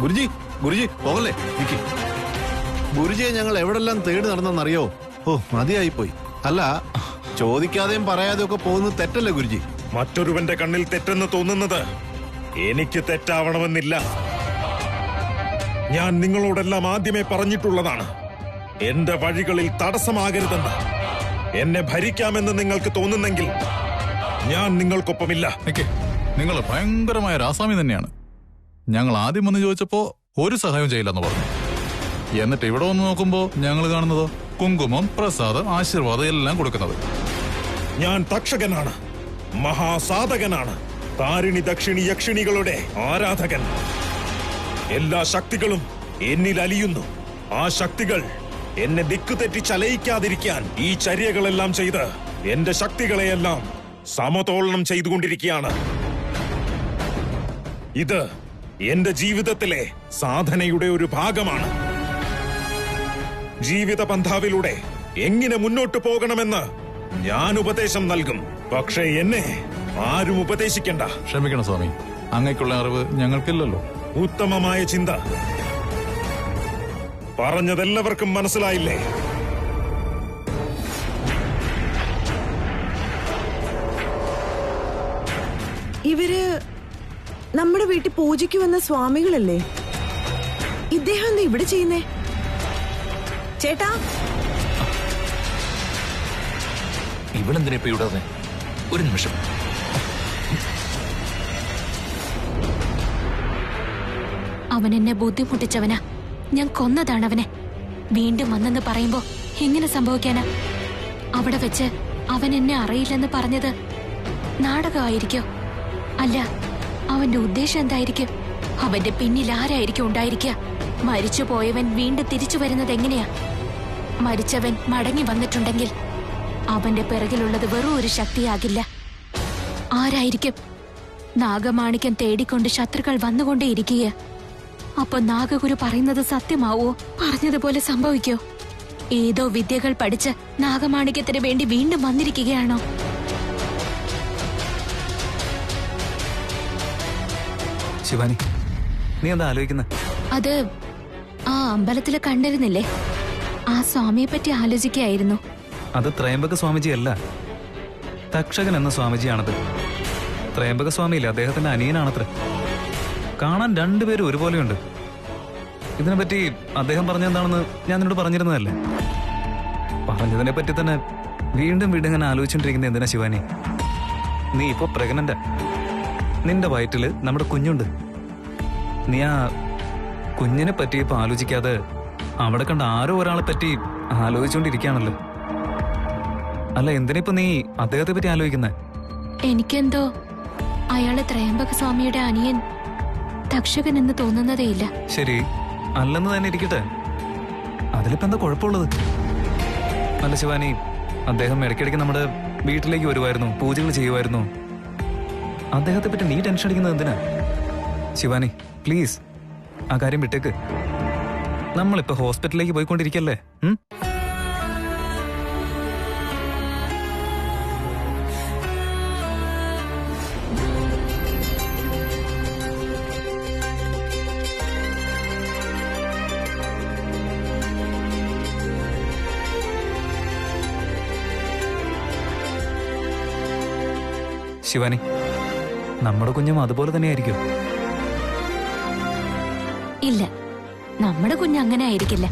ഗുരുജി ഗുരുജി പോകല്ലേ, നിക്ക്. ഗുരുജിയെ ഞങ്ങൾ എവിടെല്ലാം തേടി നടന്നെന്നറിയോ? ഓ, മതിയായിപ്പോയി. അല്ല, ചോദിക്കാതെയും പറയാതെയും ഒക്കെ പോകുന്നത് തെറ്റല്ലേ ഗുരുജി? മറ്റൊരുവന്റെ കണ്ണിൽ തെറ്റെന്ന് തോന്നുന്നത് എനിക്ക് തെറ്റാവണമെന്നില്ല. ഞാൻ നിങ്ങളോടെല്ലാം ആദ്യമേ പറഞ്ഞിട്ടുള്ളതാണ്, എന്റെ വഴികളിൽ തടസ്സമാകരുതെന്ന്. എന്നെ ഭരിക്കാമെന്ന് നിങ്ങൾക്ക് തോന്നുന്നെങ്കിൽ ഞാൻ നിങ്ങൾക്കൊപ്പമില്ല. നിങ്ങൾ ഭയങ്കരമായ രാസാമി തന്നെയാണ്. ഞങ്ങൾ ആദ്യം വന്ന് ചോദിച്ചപ്പോ ഒരു സഹായം ചെയ്യില്ലെന്ന് പറഞ്ഞു. എന്നിട്ട് ഇവിടെ വന്ന് നോക്കുമ്പോ ഞങ്ങൾ കാണുന്നതോ കുങ്കുമം, പ്രസാദം, ആശീർവാദം എല്ലാം കൊടുക്കുന്നത്. ഞാൻ തക്ഷകനാണ്, മഹാസാധകനാണ്, താരിണി ദക്ഷിണി യക്ഷിണികളുടെ ആരാധകൻ. എല്ലാ ശക്തികളും എന്നിൽ അലിയുന്നു. ആ ശക്തികൾ എന്നെ ദിക്കുതെറ്റി ചലയിക്കാതിരിക്കാൻ ഈ ചര്യകളെല്ലാം ചെയ്ത് എന്റെ ശക്തികളെയെല്ലാം സമതോലനം ചെയ്തുകൊണ്ടിരിക്കുകയാണ്. ഇത് എന്റെ ജീവിതത്തിലെ സാധനയുടെ ഒരു ഭാഗമാണ്. ജീവിത പന്ഥാവിലൂടെ എങ്ങനെ മുന്നോട്ട് പോകണമെന്ന് ഞാൻ ഉപദേശം നൽകും. പക്ഷേ എന്നെ ആരും ഉപദേശിക്കണ്ട. ക്ഷമിക്കണം സ്വാമി, അങ്ങേക്കുള്ള അറിവ് ഞങ്ങൾക്കില്ലല്ലോ. ഉത്തമമായ ചിന്ത. പറഞ്ഞതെല്ലാവർക്കും മനസ്സിലായില്ലേ? ഇവര് നമ്മുടെ വീട്ടിൽ പൂജയ്ക്ക് വന്ന സ്വാമികളല്ലേ? ഇദ്ദേഹം എന്താ ഇവിടെ ചെയ്യുന്നേ? ചേട്ടാ, ഇവളെന്തിനാ ഇപ്പൊ ഇവിടെ വന്നേ? ഒരു നിമിഷം. അവൻ എന്നെ ബുദ്ധിമുട്ടിച്ചവനാ. ഞാൻ കൊന്നതാണ് അവനെ. വീണ്ടും വന്നെന്ന് പറയുമ്പോ എങ്ങനെ സംഭവിക്കാനാ? അവിടെ വെച്ച് അവൻ എന്നെ അറിയില്ലെന്ന് പറഞ്ഞത് നാടകമായിരിക്കോ? അല്ല, അവന്റെ ഉദ്ദേശം എന്തായിരിക്കും? അവന്റെ പിന്നിൽ ആരായിരിക്കും ഉണ്ടായിരിക്കുക? മരിച്ചു പോയവൻ വീണ്ടും തിരിച്ചു വരുന്നത് എങ്ങനെയാ? മരിച്ചവൻ മടങ്ങി വന്നിട്ടുണ്ടെങ്കിൽ അവന്റെ പിറകിലുള്ളത് വെറും ഒരു ശക്തിയാകില്ല. ആരായിരിക്കും? നാഗമാണിക്യം തേടിക്കൊണ്ട് ശത്രുക്കൾ വന്നുകൊണ്ടേയിരിക്കുക. അപ്പൊ നാഗഗുരു പറയുന്നത് സത്യമാവോ? പറഞ്ഞതുപോലെ സംഭവിക്കോ? ഏതോ വിദ്യകൾ പഠിച്ച് നാഗമാണിക്യത്തിന് വേണ്ടി വീണ്ടും വന്നിരിക്കുകയാണോ? ശിവാനി, നീ എന്താ ആലോചിക്കുന്ന? അത് ആ അമ്പലത്തില് കണ്ടിരുന്നില്ലേ? ആ സ്വാമിയെ പറ്റി ആലോചിക്കുകയായിരുന്നു. അത് ത്രയംബക സ്വാമിജി അല്ല, തക്ഷകൻ എന്ന സ്വാമിജിയാണത്. ത്രയംബക സ്വാമിയില്ല, അദ്ദേഹത്തിന്റെ അനിയനാണത്ര. കാണാൻ രണ്ടുപേരും ഒരുപോലെയുണ്ട്. ഇതിനെപ്പറ്റി അദ്ദേഹം പറഞ്ഞെന്താണെന്ന് ഞാൻ നിന്നോട് പറഞ്ഞിരുന്നതല്ലേ? പറഞ്ഞതിനെ പറ്റി തന്നെ വീണ്ടും വീണ്ടും ഇങ്ങനെ ആലോചിച്ചോണ്ടിരിക്കുന്ന എന്തിനാ ശിവാനി? നീ ഇപ്പൊ പ്രഗ്നന്റാ. നിന്റെ വയറ്റില് നമ്മുടെ കുഞ്ഞുണ്ട്. നീ ആ കുഞ്ഞിനെ പറ്റി ഇപ്പൊ ആലോചിക്കാതെ അവിടെ കണ്ട ആരോ ഒരാളെ പറ്റി ആലോചിച്ചോണ്ടിരിക്കുകയാണല്ലോ. അല്ല, എന്തിനിപ്പോ നീ അദ്ദേഹത്തെ പറ്റി ആലോചിക്കുന്നേ? എനിക്കെന്തോ അയാള് ത്രയംബക സ്വാമിയുടെ അനിയൻ തക്ഷകൻ എന്ന് തോന്നുന്നതേയില്ല. ശരി, അല്ലെന്ന് തന്നെ ഇരിക്കട്ടെ. അതിലിപ്പോ എന്താ കുഴപ്പമുള്ളത്? അല്ല ശിവാനി, അദ്ദേഹം ഇടയ്ക്കിടയ്ക്ക് നമ്മുടെ വീട്ടിലേക്ക് വരുമായിരുന്നു, പൂജകൾ ചെയ്യുമായിരുന്നു. അദ്ദേഹത്തെ പറ്റി നീ ടെൻഷൻ അടിക്കുന്നത് എന്തിനാ? ശിവാനി, പ്ലീസ് ആ കാര്യം വിട്ടേക്ക്. നമ്മളിപ്പോ ഹോസ്പിറ്റലിലേക്ക് പോയിക്കൊണ്ടിരിക്കല്ലേ? ശിവാനി, നമ്മുടെ കുഞ്ഞും അതുപോലെ തന്നെ ആയിരിക്കും. ഇല്ല, നമ്മുടെ കുഞ്ഞ് അങ്ങനെ ആയിരിക്കില്ല.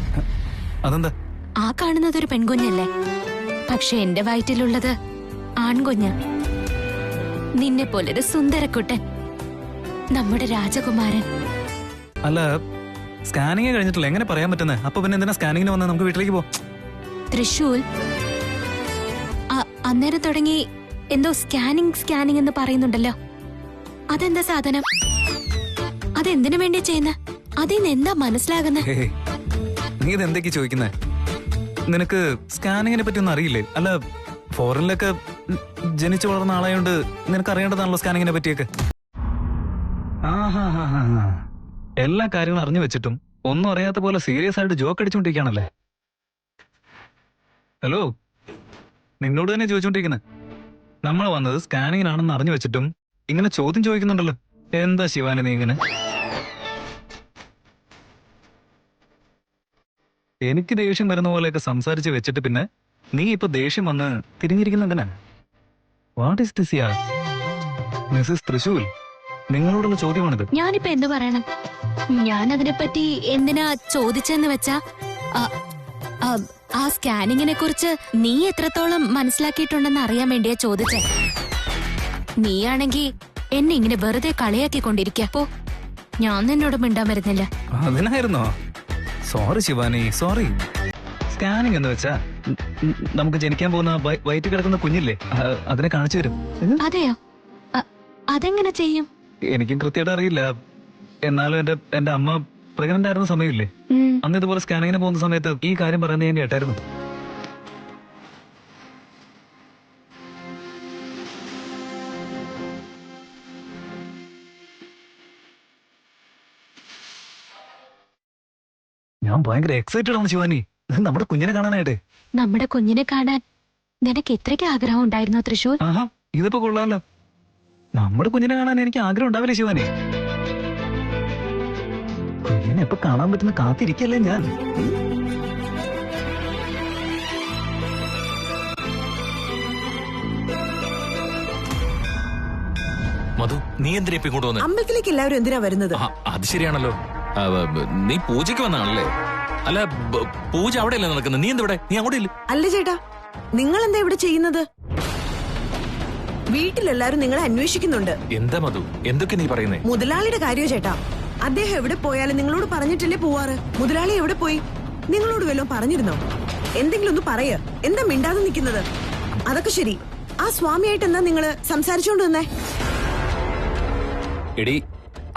അതെന്താ? ആ കാണുന്നത് ഒരു പെൺകുഞ്ഞല്ലേ? പക്ഷെ എന്റെ വയറ്റിലുള്ളത് ആൺകുഞ്ഞ്. നിന്നെ പോലൊരു സുന്ദരക്കുട്ടൻ, നമ്മുടെ രാജകുമാരൻ. അല്ല, സ്കാനിങ് കഴിഞ്ഞിട്ടില്ല, എങ്ങനെ പറയാൻ പറ്റുന്നത്? അപ്പൊ പിന്നെ എന്തിനാ സ്കാനിങ്ങിന് വന്നാൽ? നമുക്ക് വീട്ടിലേക്ക് പോ. തൃശൂൽ അന്നേരം തുടങ്ങി എന്തോ സ്കാനിങ് എന്ന് പറയുന്നുണ്ടല്ലോ. അതെന്താ സാധനം? അതെന്തിനു വേണ്ടി ചെയ്യുന്ന? അതിന്ന് എന്താ മനസ്സിലാകുന്നത്? നീ ഇതെന്തൊക്കെ ചോദിക്കുന്നേ? നിനക്ക് സ്കാനിങ്ങിനെ പറ്റി ഒന്നും അറിയില്ലേ? അല്ല, ഫോറിനിലൊക്കെ ജനിച്ചു വളർന്ന ആളായോണ്ട് നിനക്ക് അറിയേണ്ടതാണല്ലോ സ്കാനിങ്ങിനെ പറ്റിയൊക്കെ. എല്ലാ കാര്യങ്ങളും അറിഞ്ഞു വെച്ചിട്ടും ഒന്നും അറിയാത്ത പോലെ സീരിയസ് ആയിട്ട് ജോക്ക് അടിച്ചോണ്ടിരിക്കുകയാണല്ലേ? ഹലോ, നിന്നോട് തന്നെ ചോദിച്ചോണ്ടിരിക്കുന്നത്. നമ്മൾ വന്നത് സ്കാനിങ്ങിനാണെന്ന് അറിഞ്ഞു വെച്ചിട്ടും ഇങ്ങനെ ചോദ്യം ചോദിക്കുന്നുണ്ടല്ലോ. എന്താ ശിവാനി നീ ഇങ്ങനെ? എനിക്ക് ദേഷ്യം വരുന്ന പോലെയൊക്കെ സംസാരിച്ച് വെച്ചിട്ട് പിന്നെ നീ ഇപ്പൊ ദേഷ്യം വന്ന് തിരിഞ്ഞിരിക്കുന്ന എന്തിനാ? വാട്ട് ഈസ് ദിസ് യാർ? മിസ്സസ് തൃശൂൽ, നിങ്ങളോടുള്ള ചോദ്യമാണിത്. ഞാനിപ്പോ എന്ത് പറയണം? ഞാൻ അതിനെപ്പറ്റി എന്തിനാ ചോദിച്ചെന്ന് വെച്ചാ ആ സ്കാനിങ്ങിനെ കുറിച്ച് നീ എത്രത്തോളം മനസ്സിലാക്കിയിട്ടുണ്ടെന്ന് അറിയാൻ വേണ്ടിയാ ചോദിച്ചേ. നീയാണെങ്കി എന്നെ ഇങ്ങനെ വെറുതെ കളിയാക്കിക്കൊണ്ടിരിക്കപ്പോ ഞാൻ നിന്നോട് മിണ്ടാൻ വരുന്നില്ല. അതിനായിരുന്നോ? Sorry Shivani, sorry. സ്കാനിങ് എന്ന് വെച്ചാ നമുക്ക് ജനിക്കാൻ പോകുന്ന വയറ്റിൽ കിടക്കുന്ന കുഞ്ഞില്ലേ, അതിനെ കാണിച്ചു തരും. അതെയോ? അതെങ്ങനെ ചെയ്യും? എനിക്കും കൃത്യമായിട്ട് അറിയില്ല. എന്നാലും എന്റെ അമ്മ പ്രഗ്നന്റ് ആയിരുന്ന സമയമില്ലേ, അന്ന് ഇതുപോലെ സ്കാനിങ്ങിന് പോകുന്ന സമയത്ത് ഈ കാര്യം പറയുന്നത് ഞാൻ കേട്ടായിരുന്നു. ഞാൻ ഭയങ്കര എക്സൈറ്റഡ് ആണ് ശിവാനി, നമ്മുടെ കുഞ്ഞിനെ കാണാനായിട്ട്. നമ്മുടെ കുഞ്ഞിനെ കാണാൻ നിനക്ക് ഇത്രയ്ക്ക് ആഗ്രഹം ഉണ്ടായിരുന്നോ തൃശൂർ? ആഹാ, ഇതിപ്പോ കൊള്ളാമല്ലോ. നമ്മുടെ കുഞ്ഞിനെ കാണാൻ എനിക്ക് ആഗ്രഹം ഉണ്ടാവില്ലേ ശിവാനി? കുഞ്ഞിനെ എപ്പോ കാണാൻ പറ്റുന്ന കാത്തിരിക്കല്ലേ ഞാൻ. മധു, നീ എന്തിനാ ഇപ്പൊ ഇങ്ങോട്ട് വന്നേ? അമ്പലത്തിലേക്ക് എല്ലാവരും എന്തിനാ വരുന്നത്? അത് ശരിയാണല്ലോ. നീ പൂജയ്ക്ക് വന്നാണല്ലേ? അല്ല, പൂജ അവിടെയല്ലേ നടക്കുന്നത്? നീ എന്തിവിടെ? നീ അങ്ങോട്ട് ഇല്ല. അല്ല ചേട്ടാ, നിങ്ങൾ എന്താ ഇവിടെ ചെയ്യുന്നത്? വീട്ടിലെല്ലാരും നിങ്ങളെ അന്വേഷിക്കുന്നുണ്ട്. എന്താ മധു, എന്തൊക്കെ നീ പറയുന്നേ? മുതലാളിയുടെ കാര്യോ ചേട്ടാ. അദ്ദേഹം എവിടെ പോയാലും നിങ്ങളോട് പറഞ്ഞിട്ടല്ലേ പോവാറ്. മുതലാളി എവിടെ പോയി? നിങ്ങളോട് വല്ലതും പറഞ്ഞിരുന്നോ? എന്തെങ്കിലും ഒന്ന് പറയ. എന്താ മിണ്ടാതെ നിൽക്കുന്നത്? അതൊക്കെ ശരി, ആ സ്വാമിയായിട്ട് എന്താ നിങ്ങള് സംസാരിച്ചോണ്ട് വന്നേ? എടി,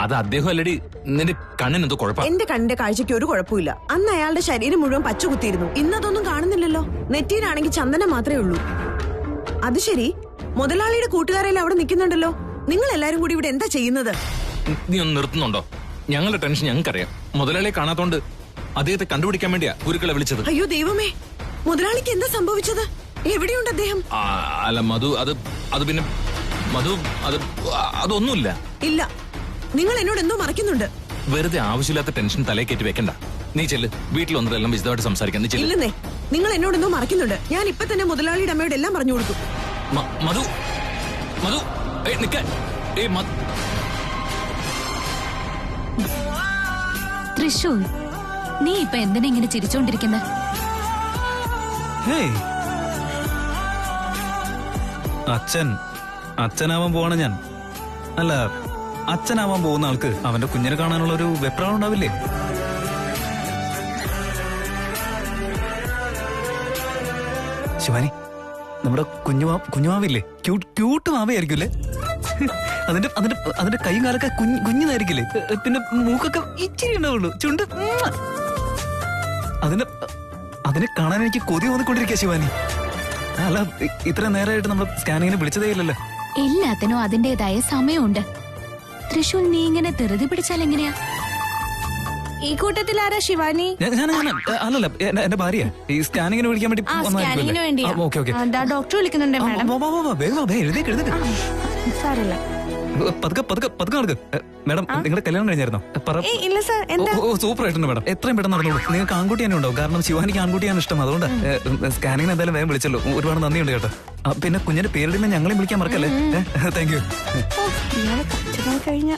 അത് അദ്ദേഹം അല്ലടി. നിന്റെ കണ്ണിനെന്തോ കുഴപ്പം. എന്റെ കണ്ണിന്റെ കാഴ്ചയ്ക്ക് ഒരു കുഴപ്പമില്ല. അന്ന് അയാളുടെ ശരീരം മുഴുവൻ പച്ച കുത്തിയിരുന്നു. ഇന്നതൊന്നും കാണുന്നില്ലല്ലോ. നെറ്റിയിലാണെങ്കിൽ ചന്ദനം മാത്രമേ ഉള്ളൂ. അത് ശരി, മുതലാളിയുടെ കൂട്ടുകാരെല്ലാം അവിടെ നിൽക്കുന്നുണ്ടല്ലോ. നിങ്ങൾ എല്ലാരും കൂടി ഇവിടെ എന്താ ചെയ്യുന്നത്? നീ ഒന്ന് നിർത്തുന്നുണ്ടോ? ഞങ്ങളുടെ ടെൻഷൻ ഞങ്ങൾക്കറിയാം. മുതലാളിയെ കാണാത്തോണ്ട് അദ്ദേഹത്തെ കണ്ടുപിടിക്കാൻ വേണ്ടിയാ ഗുരുക്കളെ വിളിച്ചത്. അയ്യോ ദൈവമേ, മുതലാളിക്ക് എന്താ സംഭവിച്ചത്? എവിടെയുണ്ട് അദ്ദേഹം? അല്ല മധു, അത് പിന്നെ മധു, അതൊന്നുമില്ല. ഇല്ല, നിങ്ങൾ എന്നോട് എന്തോ മറക്കുന്നുണ്ട്. വെറുതെ ആവശ്യമില്ലാത്ത ടെൻഷൻ തലേ കയറ്റി വെക്കണ്ട. നീ ചെല്ല്, വീട്ടിൽ വന്നതെല്ലാം വിശദമായിട്ട് സംസാരിക്കാം. നീ ചെല്ല്. ഇല്ലെന്നേ, നിങ്ങൾ എന്നോട് എന്തോ മറക്കുന്നുണ്ട്. ഞാൻ ഇപ്പൊ തന്നെ മുതലാളിയുടെ അമ്മയോട് എല്ലാം പറഞ്ഞു കൊടുക്കും. മധു, മധു, നിക്കാൻ. തൃശൂർ, നീ ഇപ്പൊ എന്തിനാ ഇങ്ങനെ ചിരിച്ചോണ്ടിരിക്കുന്നത്? അച്ഛനാവാൻ പോവാണ് ഞാൻ. അല്ല, അച്ഛനാവാൻ പോകുന്ന ആൾക്ക് അവന്റെ കുഞ്ഞിനെ കാണാനുള്ള ഒരു വെപ്രാളം ഉണ്ടാവില്ലേ? ശിവാനി, നമ്മുടെ കുഞ്ഞുമാവില്ലേ, ക്യൂട്ട് മാവയായിരിക്കുമല്ലേ? അതിന്റെ കൈയും കാലൊക്കെ കുഞ്ഞിനായിരിക്കില്ലേ? പിന്നെ മൂക്കൊക്കെ ഇച്ചിരി ഉണ്ടാവുള്ളൂ, ചുണ്ട്. അതിനെ കാണാൻ എനിക്ക് കൊതി തോന്നിക്കൊണ്ടിരിക്കുക ശിവാനി. അല്ല, ഇത്ര നേരമായിട്ട് നമ്മൾ സ്കാനിങ്ങിന് വിളിച്ചതേ ഇല്ലല്ലോ. എല്ലാത്തിനും അതിന്റേതായ സമയമുണ്ട്. തൃശൂർ, നീ ഇങ്ങനെ ധൃതി പിടിച്ചാൽ എങ്ങനെയാ? ഈ കൂട്ടത്തിൽ ആരാ ശിവാനി? അല്ലല്ല, എന്റെ ഭാര്യ ഈ സ്കാനിങ്ങിന് വിളിക്കാൻ വേണ്ടി. ഡോക്ടർ വിളിക്കുന്നുണ്ട്. പതുക്കെ നടക്ക്. മാഡം, നിങ്ങളുടെ കല്യാണം കഴിഞ്ഞായിരുന്നോ? ഇല്ല സാർ. സൂപ്പർ ആയിട്ടുണ്ട് മാഡം. എത്രയും പെട്ടെന്ന് നടന്നോളൂ. നിങ്ങൾക്ക് ആൺകുട്ടി തന്നെ ഉണ്ടാവും. കാരണം ശിവാനിക്ക് ആൺകുട്ടിയാണ് ഇഷ്ടം. അതുകൊണ്ട് സ്കാനിങ്ങിന് എന്തായാലും വേഗം വിളിച്ചല്ലോ. ഒരുപാട് നന്ദിയുണ്ട് കേട്ടോ. പിന്നെ കുഞ്ഞിന്റെ പേരിടുന്ന ഞങ്ങളെയും വിളിക്കാൻ മറക്കല്ലേ. Thank you. കഴിഞ്ഞ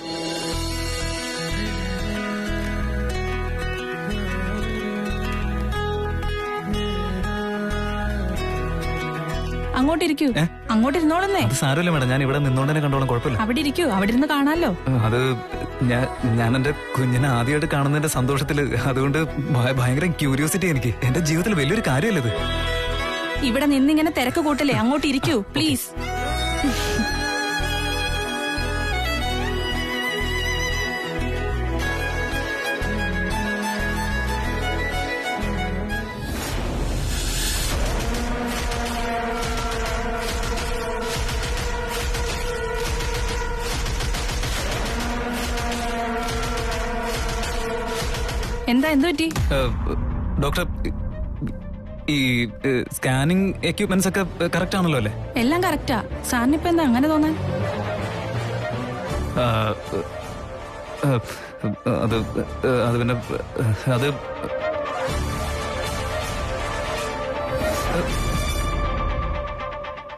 അങ്ങോട്ടിരിക്കൂ. അങ്ങോട്ടിരുന്നോളന്നേ. സാരമില്ല മാഡം, ഞാൻ ഇവിടെ നിന്നോണ്ടനെ കണ്ടോളാം, കുഴപ്പമില്ല. അവിടെ ഇരിക്കൂ, അവിടെ ഇരുന്ന് കാണാലോ. അത് ഞാൻ എന്റെ കുഞ്ഞിനെ ആദ്യമായിട്ട് കാണുന്നതിന്റെ സന്തോഷത്തില്, അതുകൊണ്ട് ഭയങ്കര ക്യൂരിയോസിറ്റി എനിക്ക്. എന്റെ ജീവിതത്തിൽ വലിയൊരു കാര്യമല്ലേ ഇത്. ഇവിടെ നിന്നിങ്ങനെ തിരക്ക് കൂട്ടല്ലേ, അങ്ങോട്ട് ഇരിക്കൂ പ്ലീസ്. എന്താ, എന്ത് പറ്റി? ഡോക്ടർ, ഈ സ്കാനിങ് എക്യുപ്മെന്റ്സ് ഒക്കെ കറക്റ്റ് ആണല്ലോ അല്ലേ? എല്ലാം കറക്റ്റാ. സാറിന് ഇപ്പൊ എന്താ അങ്ങനെ തോന്നാൻ? അത് പിന്നെ അത്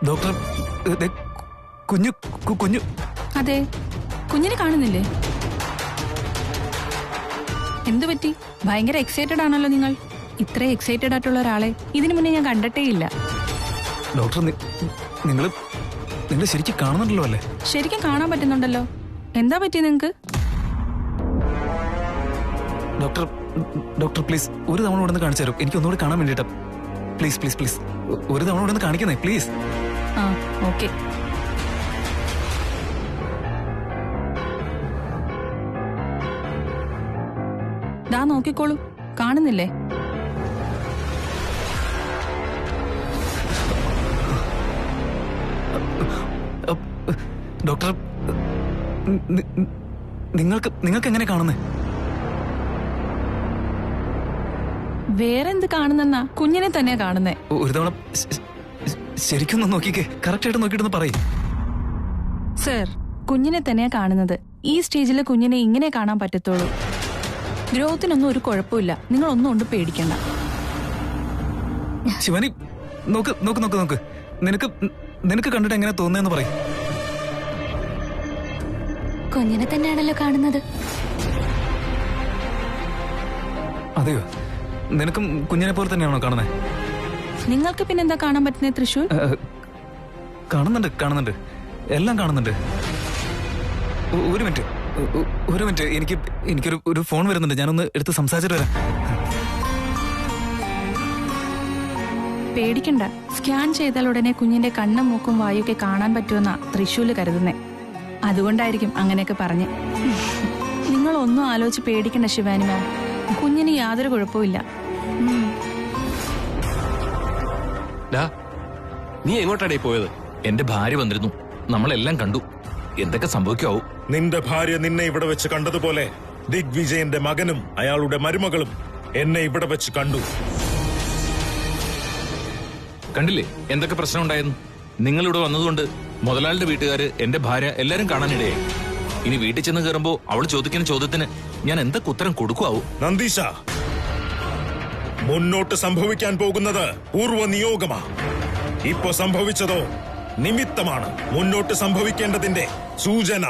ഡോക്ടർ ദേ, കുഞ്ഞു കുഞ്ഞു അതെ, കുഞ്ഞിനെ കാണുന്നില്ലേ? എന്തു പറ്റി? ഭയങ്കര എക്സൈറ്റഡ് ആണല്ലോ നിങ്ങൾ. ഇത്ര എക്സൈറ്റഡ് ആയിട്ടുള്ള ഒരാളെ ഇതിനു മുന്നേ ഞാൻ കണ്ടിട്ടേയില്ല. ഡോക്ടർ നിങ്ങൾ ശരിക്കും കാണുന്നുണ്ടല്ലോ അല്ലേ? ശരിക്കും കാണാൻ പറ്റുന്നുണ്ടല്ലോ. എന്താ പറ്റി നിങ്ങക്ക്? ഡോക്ടർ പ്ലീസ് ഒരു തവണ ഇവിടെ നിന്ന് കാണിച്ചു തരും. എനിക്ക് ഒന്നുകൂടി കാണാൻ വേണ്ടിട്ടാ. പ്ലീസ് പ്ലീസ് പ്ലീസ് ഒരു തവണ ഇവിടെ നിന്ന് കാണിക്കുന്നേ പ്ലീസ്. ആ ഓക്കെ. ദാ നോക്കിക്കോളൂ, കാണുന്നില്ലേ? ഡോക്ടർ നിങ്ങൾക്ക് എങ്ങനെ കാണുന്നേ? വേറെന്ത് കാണുന്നെന്നാ? കുഞ്ഞിനെ തന്നെയാ കാണുന്നേ. ഒരു തവണ ശരിക്കും നോക്കിക്കേ, കറക്റ്റ് ആയിട്ട് നോക്കിയിട്ടൊന്ന് പറയും. സർ, കുഞ്ഞിനെ തന്നെയാ കാണുന്നത്. ഈ സ്റ്റേജിൽ കുഞ്ഞിനെ ഇങ്ങനെ കാണാൻ പറ്റത്തുള്ളൂ. ഗ്രോത്തിനൊന്നും ഒരു കുഴപ്പമില്ല. നിങ്ങൾ ഒന്നും കൊണ്ട് പേടിക്കണ്ട. ശിവാനി നോക്ക് നോക്ക് നോക്ക് നോക്ക്. നിനക്ക് കണ്ടിട്ട് എങ്ങനെ തോന്നുന്നതെന്ന് പറയും. കുഞ്ഞിനെ തന്നെയാണല്ലോ കാണുന്നത്. അതെയോ? നിനക്കും കുഞ്ഞിനെ പോലെ തന്നെയാണോ കാണുന്നത്? നിങ്ങൾക്ക് പിന്നെന്താ കാണാൻ പറ്റുന്നത് തൃശൂർ? കാണുന്നുണ്ട് എല്ലാം കാണുന്നുണ്ട്. ഒരു മിനിറ്റ് എനിക്കൊരു ഫോൺ വരുന്നുണ്ട്. ഞാനൊന്ന് എടുത്ത് സംസാരിച്ചിട്ട് വരാം. പേടിക്കണ്ട. സ്കാൻ ചെയ്താൽ ഉടനെ കുഞ്ഞിന്റെ കണ്ണും മൂക്കും വായുക്കെ കാണാൻ പറ്റുമെന്നാ തൃശൂല് കരുതുന്നേ. അതുകൊണ്ടായിരിക്കും അങ്ങനെയൊക്കെ പറഞ്ഞ്. നിങ്ങൾ ഒന്നും ആലോചിച്ച് പേടിക്കണ്ട ശിവാനി മാം. കുഞ്ഞിന് യാതൊരു കുഴപ്പമില്ല. നീ എങ്ങോട്ടാടേ പോയത്? എന്റെ ഭാര്യ വന്നിരുന്നു, നമ്മളെല്ലാം കണ്ടു. എന്തൊക്കെ സംഭവിക്കാവൂ? നിന്റെ ഭാര്യ നിന്നെ ഇവിടെ വെച്ച് കണ്ടതുപോലെ ദിഗ്വിജയന്റെ മകനും അയാളുടെ മരുമകളും എന്നെ ഇവിടെ വെച്ച് കണ്ടു. കണ്ടില്ലേ എന്തൊക്കെ പ്രശ്നം ഉണ്ടായിരുന്നു? നിങ്ങളിവിടെ വന്നതുകൊണ്ട് മുതലാളിയുടെ വീട്ടുകാര്, എന്റെ ഭാര്യ എല്ലാരും കാണാനിടയായി. ഇനി വീട്ടിൽ ചെന്ന് കയറുമ്പോ അവള് ചോദിക്കുന്ന ചോദ്യത്തിന് ഞാൻ എന്തൊക്കെ ഉത്തരം കൊടുക്കുവാവൂ? നന്ദീശ, മുന്നോട്ട് സംഭവിക്കാൻ പോകുന്നത് പൂർവ്വ നിയോഗമാ. ഇപ്പോ സംഭവിച്ചതോ നിമിത്തമാണ്. മുന്നോട്ട് സംഭവിക്കേണ്ടതിന്റെ സൂചന.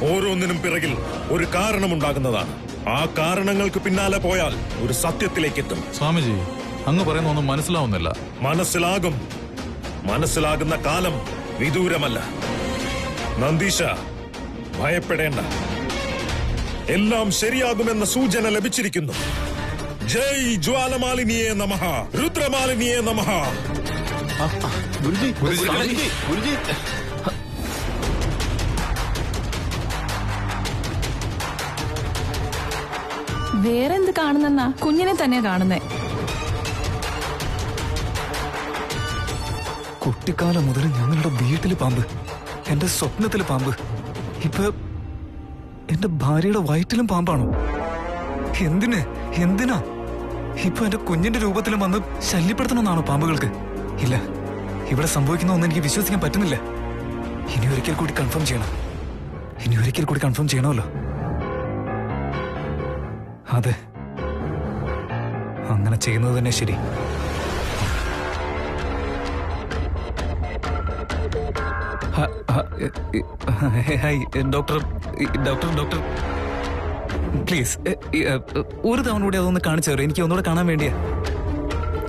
ഓരോന്നിനും പിറകിൽ ഒരു കാരണമുണ്ടാകുന്നതാണ്. ആ കാരണങ്ങൾക്ക് പിന്നാലെ പോയാൽ ഒരു സത്യത്തിലേക്കെത്തും. സ്വാമിജി, അങ്ങ് പറയുന്ന ഒന്നും മനസ്സിലാവുന്നില്ല. മനസ്സിലാകുന്ന കാലം വിദൂരമല്ല. നന്ദീശ, ഭയപ്പെടേണ്ട. എല്ലാം ശരിയാകുമെന്ന സൂചന ലഭിച്ചിരിക്കുന്നു. ജയ് ജ്വാലമാലിനിയേ നമഃ, രുദ്രമാലിനിയേ നമഃ. ഗുരുജി വേറെന്ത് കാണുന്നെന്നാ? കുഞ്ഞിനെ തന്നെ കാണുന്നേ. കുട്ടിക്കാലം മുതൽ ഞങ്ങളുടെ വീട്ടില് പാമ്പ്, എന്റെ സ്വപ്നത്തില് പാമ്പ്, ഇപ്പൊ എന്റെ ഭാര്യയുടെ വയറ്റിലും പാമ്പാണോ? എന്തിനാ ഇപ്പൊ എന്റെ കുഞ്ഞിന്റെ രൂപത്തിലും വന്ന് ശല്യപ്പെടുത്തണമെന്നാണോ പാമ്പുകൾക്ക്? ഇല്ല, ഇവിടെ സംഭവിക്കുന്ന ഒന്നും എനിക്ക് വിശ്വസിക്കാൻ പറ്റുന്നില്ല. ഇനി ഒരിക്കൽ കൂടി കൺഫേം ചെയ്യണമല്ലോ. അതെ, അങ്ങനെ ചെയ്യുന്നത് തന്നെ ശരി. ഹായ് ഡോക്ടർ പ്ലീസ് ഒരു തവണ കൂടി അതൊന്ന് കാണിച്ചു തരും. എനിക്ക് ഒന്നുകൂടെ കാണാൻ വേണ്ടിയാ.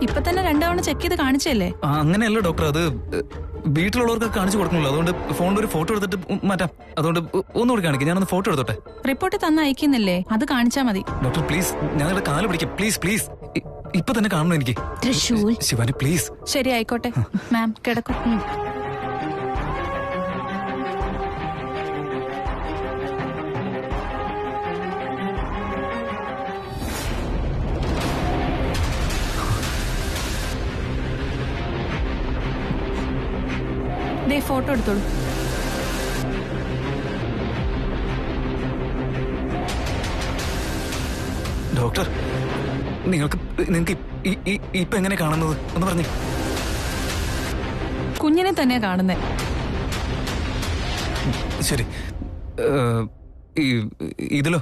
ഇപ്പൊ തന്നെ 2 തവണ ചെക്ക് ചെയ്ത് കാണിച്ചല്ലേ? അങ്ങനെയല്ല ഡോക്ടർ, അത് വീട്ടിലുള്ളവർക്ക് കാണിച്ചു കൊടുക്കണല്ലോ. അതുകൊണ്ട് ഫോണിൽ ഒരു ഫോട്ടോ എടുത്തിട്ട് മാറ്റാം. അതുകൊണ്ട് ഒന്നുകൂടി കാണിക്കാം. ഞാനൊന്ന് ഫോട്ടോ എടുത്തോട്ടെ. റിപ്പോർട്ട് തന്ന അയക്കുന്നില്ലേ? അത് കാണിച്ചാ മതി. ഡോക്ടർ പ്ലീസ്, ഞങ്ങളുടെ കാല് പിടിക്കാം പ്ലീസ്. ഇപ്പൊ തന്നെ കാണണം എനിക്ക്. തൃശൂൽ. ശിവാനി പ്ലീസ്. ശരി, ആയിക്കോട്ടെ മാം, കിടക്കും. ഫോട്ടോ എടുത്തോളൂ. ഡോക്ടർ, നിങ്ങൾക്ക് ഇപ്പൊ എങ്ങനെ കാണുന്നത് ഒന്ന് പറഞ്ഞേ. കുഞ്ഞിനെ തന്നെയാ കാണുന്നേ. ശരി, ഇതിലോ?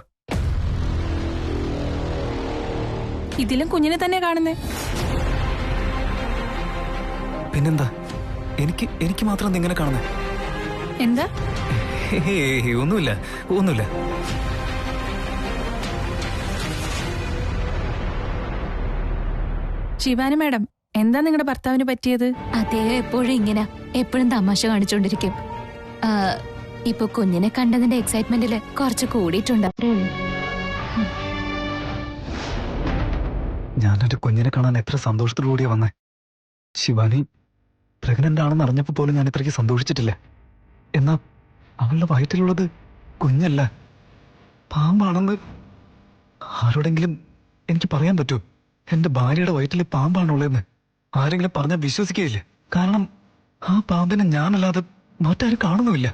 ഇതിലും കുഞ്ഞിനെ തന്നെ കാണുന്നേ. പിന്നെന്താ? എനിക്ക് മാത്രം എന്തിങ്ങനെ കാണുന്നേ? എന്താ? ഒന്നുമില്ല ഒന്നുമില്ല. ശിവാനി മാഡം, എന്താ നിങ്ങളുടെ ഭർത്താവിന് പറ്റിയത്? അദ്ദേഹം എപ്പോഴും ഇങ്ങനെ എപ്പോഴും തമാശ കാണിച്ചോണ്ടിരിക്കും. ഇപ്പൊ കുഞ്ഞിനെ കണ്ടതിന്റെ എക്സൈറ്റ്മെന്റില് കുറച്ച് കൂടിയിട്ടുണ്ട്. ഞാൻ എന്റെ കുഞ്ഞിനെ കാണാൻ എത്ര സന്തോഷത്തോടുകൂടിയാ വന്നേ. ശിവാനി പ്രഗ്നന്റ് ആണെന്ന് അറിഞ്ഞപ്പോ പോലും ഞാൻ ഇത്രയ്ക്ക് സന്തോഷിച്ചിട്ടില്ല. എന്നാ അവളുടെ വയറ്റിലുള്ളത് കുഞ്ഞല്ല, പാമ്പാണെന്ന് ആരോടെങ്കിലും എനിക്ക് പറയാൻ പറ്റുമോ? എന്റെ ഭാര്യയുടെ വയറ്റിൽ പാമ്പാണുള്ളതെന്ന് ആരെങ്കിലും പറഞ്ഞാൽ വിശ്വസിക്കുകയില്ല. കാരണം ആ പാമ്പിനെ ഞാനല്ലാതെ മറ്റാരും കാണുന്നുമില്ല.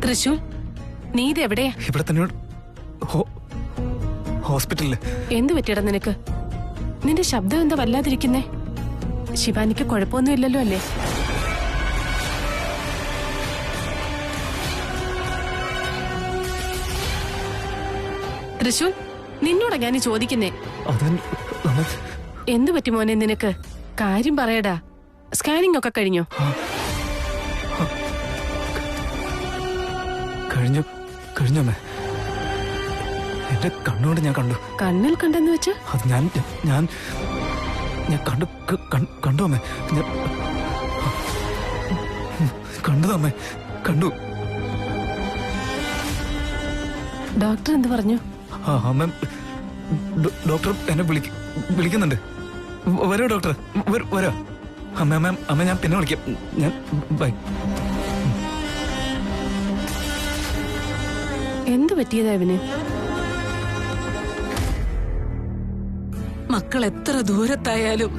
തൃശൂൽ, നീ ഇത് എവിടെയാ? ഇവിടെ തന്നെ ഹോസ്പിറ്റലില്. എന്തു പറ്റിയടാ നിനക്ക്? നിന്റെ ശബ്ദം എന്താ വല്ലാതിരിക്കുന്നേ? ശിവാനിക്ക് കുഴപ്പമൊന്നും ഇല്ലല്ലോ അല്ലേ? തൃശൂൽ, നിന്നോടാ ഞാൻ ചോദിക്കുന്നേ. എന്തു പറ്റി മോനെ നിനക്ക്? കാര്യം പറയടാ. സ്കാനിംഗ് ഒക്കെ കഴിഞ്ഞോ? കഴിഞ്ഞമ്മേ. എന്റെ കണ്ണുകൊണ്ട് ഞാൻ കണ്ടു. കണ്ണിൽ കണ്ടെന്ന് വെച്ചാ? അത് ഞാൻ കണ്ടു അമ്മേ. കണ്ടു അമ്മേ, കണ്ടു. ഡോക്ടർ എന്ത് പറഞ്ഞു? അമ്മ, ഡോക്ടർ എന്നെ വിളിക്കുന്നുണ്ട്. വരോ ഡോക്ടർ, വരോ. അമ്മ ഞാൻ പിന്നെ വിളിക്കാം. ഞാൻ ബൈ. എന്ത് പറ്റിയതാ ഇവന്? മക്കൾ എത്ര ദൂരത്തായാലും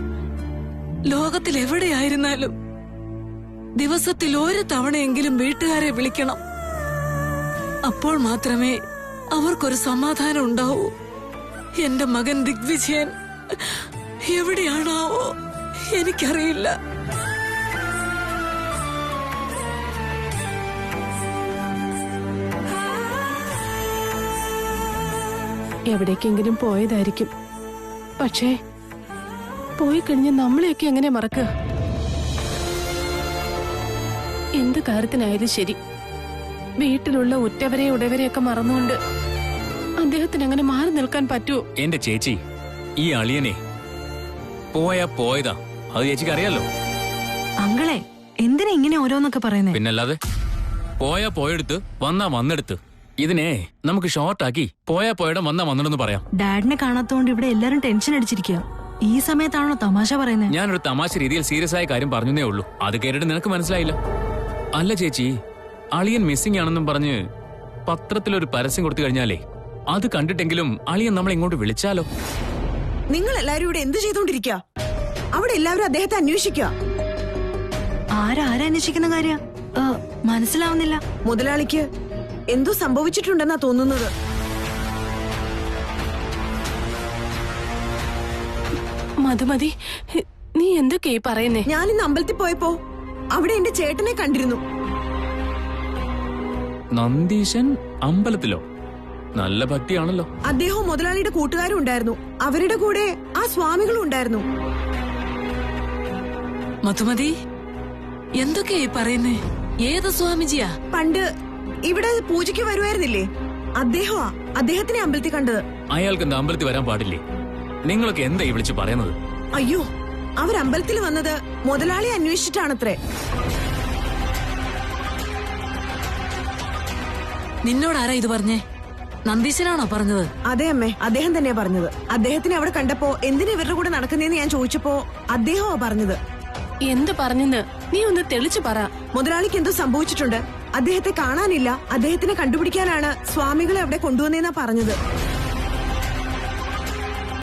ലോകത്തിൽ എവിടെയായിരുന്നാലും ദിവസത്തിൽ ഒരു തവണയെങ്കിലും വീട്ടുകാരെ വിളിക്കണം. അപ്പോൾ മാത്രമേ അവർക്കൊരു സമാധാനം ഉണ്ടാവൂ. എന്റെ മകൻ ദിഗ്വിജയൻ എവിടെയാണാവോ എനിക്കറിയില്ല. എവിടേക്കെങ്കിലും പോയതായിരിക്കും. പക്ഷേ പോയി കഴിഞ്ഞ് നമ്മളെയൊക്കെ എങ്ങനെ മറക്കുക? എന്ത് കാര്യത്തിനായാലും ശരി, വീട്ടിലുള്ള ഉറ്റവരെ ഉടവരെയൊക്കെ മറന്നുകൊണ്ട് അദ്ദേഹത്തിന് അങ്ങനെ മാറി നിൽക്കാൻ പറ്റുമോ? എന്റെ ചേച്ചി, ഈ അളിയനെ പോയതാ, അത് ചേച്ചിക്ക് അറിയാലോ. അങ്കളെ, എന്തിനാ ഇങ്ങനെ ഓരോന്നൊക്കെ പറയുന്നേ? പിന്നല്ലാതെ പോയെടുത്ത് വന്നെടുത്ത്. ഇതിനെ നമുക്ക് ഷോർട്ടാക്കി പോയടം വന്നിടന്ന് പറയാം. ഡാഡിനെ കാണാത്തോണ്ട് ഇവിടെ എല്ലാരും ടെൻഷൻ അടിച്ചിരിക്കുക. ഈ സമയത്താണോ തമാശ പറയുന്നത്? ഞാനൊരു തമാശ രീതിയിൽ സീരിയസ് ആയ കാര്യം പറഞ്ഞേ ഉള്ളൂ. അത് കേട്ടിട്ട് നിനക്ക് മനസ്സിലായില്ല. അല്ല ചേച്ചി, അളിയൻ മിസ്സിംഗ് ആണെന്നും പറഞ്ഞ് പത്രത്തിലൊരു പരസ്യം കൊടുത്തു കഴിഞ്ഞാലേ അത് കണ്ടിട്ടെങ്കിലും അളിയൻ നമ്മളെ ഇങ്ങോട്ട് വിളിച്ചാലോ? നിങ്ങൾ എല്ലാരും ഇവിടെ എന്ത് ചെയ്തോണ്ടിരിക്കുക? അവിടെ എല്ലാവരും അദ്ദേഹത്തെ അന്വേഷിക്കുക. ആരന്വേഷിക്കുന്ന കാര്യ മനസ്സിലാവുന്നില്ല. മുതലാളിക്ക് എന്തോ സംഭവിച്ചിട്ടുണ്ടെന്നാ തോന്നുന്നത്. മധുമതി, നീ എന്തൊക്കെയാ പറയുന്നേ? ഞാനിന്ന് അമ്പലത്തിൽ പോയപ്പോ അവിടെ എന്റെ ചേട്ടനെ കണ്ടിരുന്നു. നന്ദീശൻ അമ്പലത്തിലോ? നല്ല ഭക്തിയാണല്ലോ. അദ്ദേഹവും മുതലാളിയുടെ കൂട്ടുകാരും ഉണ്ടായിരുന്നു. അവരുടെ കൂടെ ആ സ്വാമികളും ഉണ്ടായിരുന്നു. മധുമതി, എന്തൊക്കെയാ പറയുന്നേ? ഏത് സ്വാമിജിയാ? പണ്ട് ഇവിടെ പൂജയ്ക്ക് വരുമായിരുന്നില്ലേ, അദ്ദേഹത്തിനെ അമ്പലത്തിൽ കണ്ടത്. അയാൾക്ക് എന്താ അമ്പലത്തിൽ വരാൻ പാടില്ലേ? നിങ്ങളൊക്കെ എന്താ ഈ വിളിച്ച് പറയുന്നത്? അയ്യോ, അവരമ്പലത്തിൽ വന്നത് മുതലാളി അന്വേഷിച്ചിട്ടാണത്രേ. നിന്നോടാരാ ഇത് പറഞ്ഞേ? നന്ദീശനാണോ പറഞ്ഞത്? അതെ അമ്മേ, അദ്ദേഹം തന്നെയാ പറഞ്ഞത്. അദ്ദേഹത്തിനെ അവിടെ കണ്ടപ്പോ എന്തിനാ ഇവരുടെ കൂടെ നടക്കുന്നേന്ന് ഞാൻ ചോദിച്ചപ്പോ അദ്ദേഹമാ പറഞ്ഞത്. എന്ത് പറഞ്ഞെന്ന് നീ ഒന്ന് തെളിച്ചു പറ. മുതലാളിക്ക് എന്തോ സംഭവിച്ചിട്ടുണ്ട്. അദ്ദേഹത്തെ കാണാനില്ല. അദ്ദേഹത്തിനെ കണ്ടുപിടിക്കാനാണ് സ്വാമികളെ അവിടെ കൊണ്ടുവന്നേന്നാ പറഞ്ഞത്.